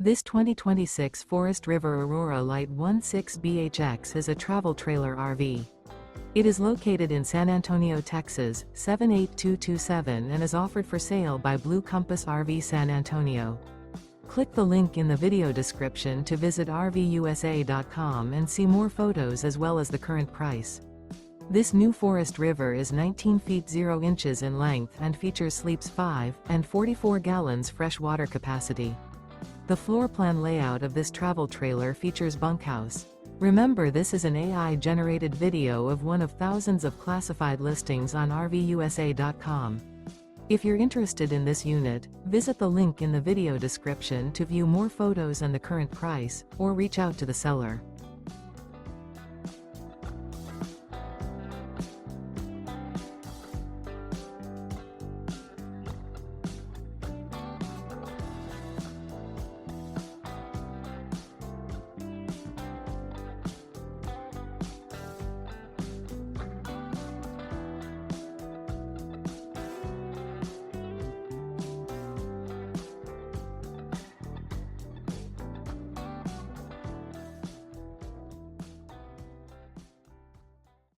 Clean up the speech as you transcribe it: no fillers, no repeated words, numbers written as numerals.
This 2026 Forest River Aurora Light 16BHX is a travel trailer RV. It is located in San Antonio, Texas, 78227 and is offered for sale by Blue Compass RV San Antonio. Click the link in the video description to visit RVUSA.com and see more photos as well as the current price. This new Forest River is 19 feet 0 inches in length and features sleeps 5 and 44 gallons fresh water capacity. The floor plan layout of this travel trailer features bunkhouse. Remember, this is an AI-generated video of one of thousands of classified listings on RVUSA.com. If you're interested in this unit, visit the link in the video description to view more photos and the current price, or reach out to the seller.